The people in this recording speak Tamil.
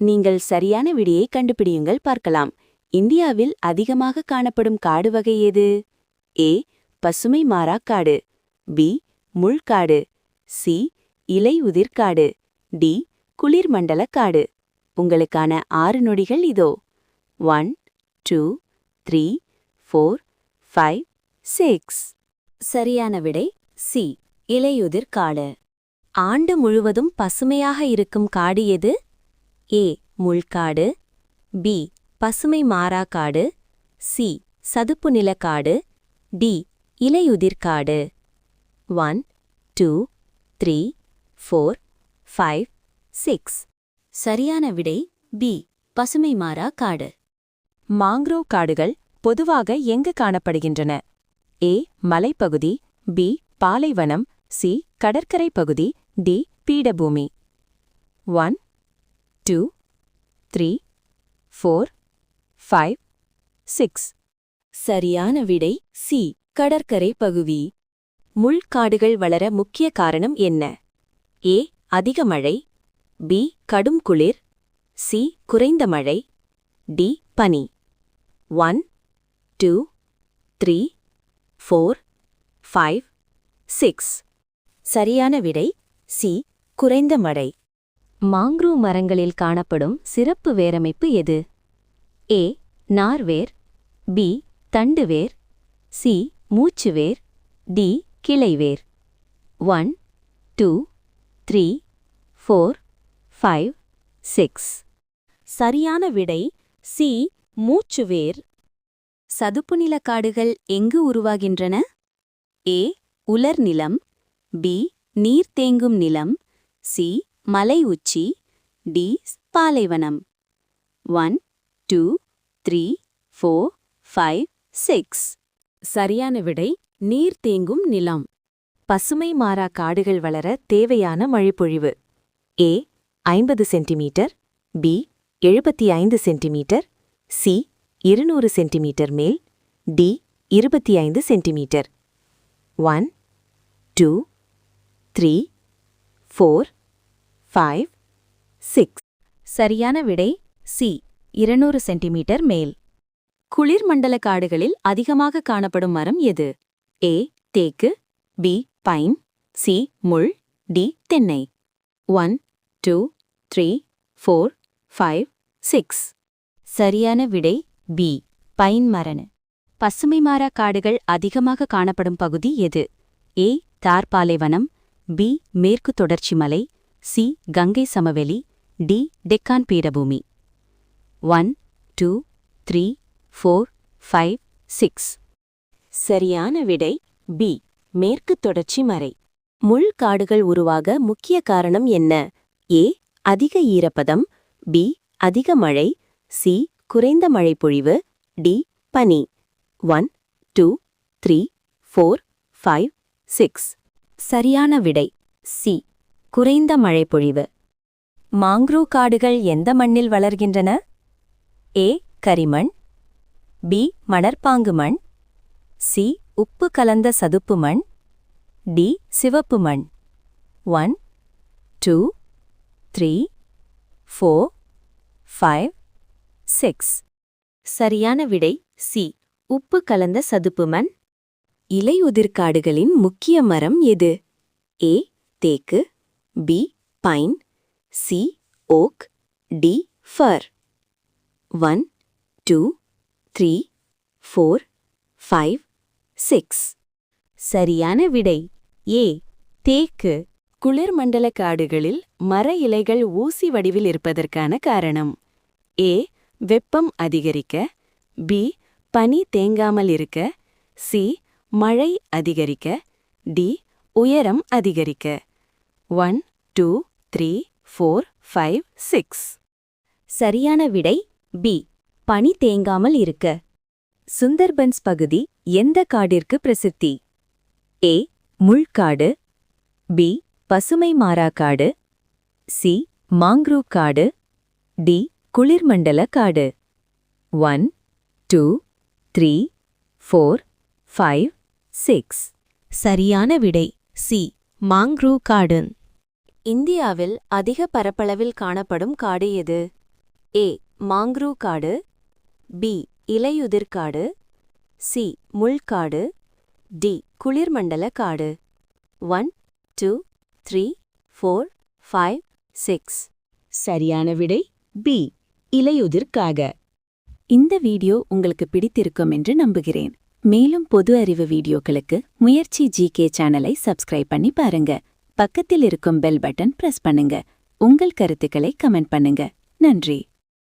நீங்கள் சரியான விடையை கண்டுபிடியுங்கள் பார்க்கலாம். இந்தியாவில் அதிகமாக காணப்படும் காடு வகை எது? ஏ. பசுமை மாறா காடு. பி. முள்காடு. சி. இலை உதிர் காடு. டி. குளிர்மண்டல காடு. உங்களுக்கான 6 நொடிகள் இதோ. 1 2 3 4 5 6. சரியான விடை சி. இலையுதிர் காடு. ஆண்டு முழுவதும் பசுமையாக இருக்கும் காடு எது? ஏ. முள்காடு. பி. பசுமை மாறா காடு. சி. சதுப்பு நிலக்காடு. டி. இலையுதிர்காடு. 1 2 3 4 5 6. சரியான விடை பி. பசுமை மாறா காடு. மாங்க்ரோவ் காடுகள் பொதுவாக எங்கு காணப்படுகின்றன? ஏ. மலைப்பகுதி. பி. பாலைவனம். சி. கடற்கரை பகுதி. டி. பீடபூமி. 1 2 3 4 5 6. சரியான விடை சி. கடற்கரை பகுதி. முள்காடுகள் வளர முக்கிய காரணம் என்ன? ஏ. அதிக மழை. பி. கடும் குளிர். சி. குறைந்த மழை. டி. பனி. 1 2 3 4 5 6. சரியான விடை சி. குறைந்த மழை. மாங்க்ரோவ் மரங்களில் காணப்படும் சிறப்பு வேரமைப்பு எது? ஏ. நார்வேர். பி. தண்டுவேர். சி. மூச்சுவேர். டி. கிளைவேர். 1 2 3 4 5 6. சரியான விடை சி. மூச்சுவேர். சதுப்புநில காடுகள் எங்கு உருவாகின்றன? ஏ. உலர் நிலம். பி. நீர் தேங்கும் நிலம். சி. மலை உச்சி. டி. பாலைவனம். 1 2 3 4 5 6. சரியான விடை நீர் தேங்கும் நிலம். பசுமை மாறா காடுகள் வளர தேவையான மழைப்பொழிவு. A. 50 centimetre. B. 75 centimetre. C. 200 centimetre மேல். டி. 25 சென்டிமீட்டர். 1 2 3 4 5 6. சரியான விடை சி. 200 சென்டிமீட்டர் மேல். குளிர்மண்டல காடுகளில் அதிகமாக காணப்படும் மரம் எது? ஏ. தேக்கு. பி. பைன். சி. முள். டி. தென்னை. 1 2 3 4 5 6. சரியான விடை பி. பைன் மரம். பசுமை மாறா காடுகள் அதிகமாக காணப்படும் பகுதி எது? ஏ. தார் பாலைவனம். பி. மேற்கு தொடர்ச்சி மலை. சி. கங்கை சமவெளி. டி. டெக்கான் பீடபூமி. 1 2 3 4 5 6. சரியான விடை பி. மேற்கு தொடர்ச்சி மலை. முள்காடுகள் உருவாக முக்கிய காரணம் என்ன? ஏ. அதிக ஈரப்பதம். பி. அதிக மழை. சி. குறைந்த மழைப்பொழிவு. டி. பனி. 1 2 3 4 5 6. சரியான விடை சி. குறைந்த மழைப்பொழிவு. மாங்க்ரோவ் காடுகள் எந்த மண்ணில் வளர்கின்றன? ஏ. கரிமண். பி. மணற்பாங்கு மண். சி. உப்பு கலந்த சதுப்பு மண். டி. சிவப்பு மண். 1 2 3 4 5 6. சரியான விடை சி. உப்பு கலந்த சதுப்பு மண். இலையுதிர்காடுகளின் முக்கிய மரம் எது? ஏ. தேக்கு. B. Pine. C. Oak. D. Fir. 1 2 3 4 5 6. சரியான விடை ஏ. தேக்கு. குளிர்மண்டல காடுகளில் மர இலைகள் ஊசி வடிவில் இருப்பதற்கான காரணம். ஏ. வெப்பம் அதிகரிக்க. பி. பனி தேங்காமல் இருக்க. சி. மழை அதிகரிக்க. டி. உயரம் அதிகரிக்க. 1 2 3 4 5 6. சரியான விடை பி. பனி தேங்காமல் இருக்க. சுந்தர்பன்ஸ் பகுதி எந்த காடிற்கு பிரசித்தி? ஏ. முள்காடு. பி. பசுமை மாறா காடு. சி. மாங்க்ரோவ் காடு. டி. குளிர்மண்டல காடு. 1 2 3 4 5 6. சரியான விடை சி. மாங்க்ரோவ் காடு. இந்தியாவில் அதிக பரப்பளவில் காணப்படும் காடு எது? ஏ மாங்க்ரூவ் காடு, பி இலையுதிர் காடு, சி முள்காடு, டி குளிர்மண்டல காடு. 1 2 3 4 5 6. சரியான விடை பி இலையுதிர்காக. இந்த வீடியோ உங்களுக்கு பிடித்திருக்கும் என்று நம்புகிறேன். மேலும் பொது அறிவு வீடியோக்களுக்கு முயற்சி ஜிகே சேனலை சப்ஸ்கிரைப் பண்ணி பாருங்க. பக்கத்தில் இருக்கும் பெல் பட்டன் பிரஸ் பண்ணுங்க. உங்கள் கருத்துக்களை கமெண்ட் பண்ணுங்க. நன்றி.